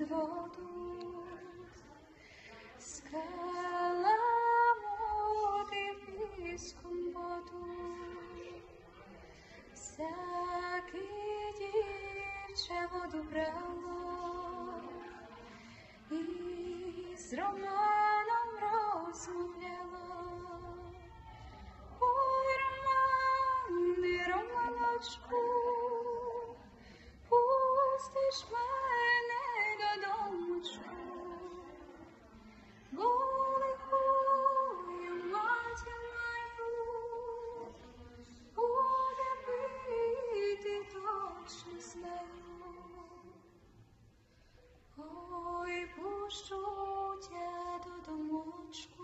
під воду, скала моди піском воду, всяке дівче воду брало і з Романом розмовляло. Ой, Романе, Романочку, пустиш мене додомочку, бо лихою матір мою буде бити, точно знаю. Ой, пущу тя додомочку,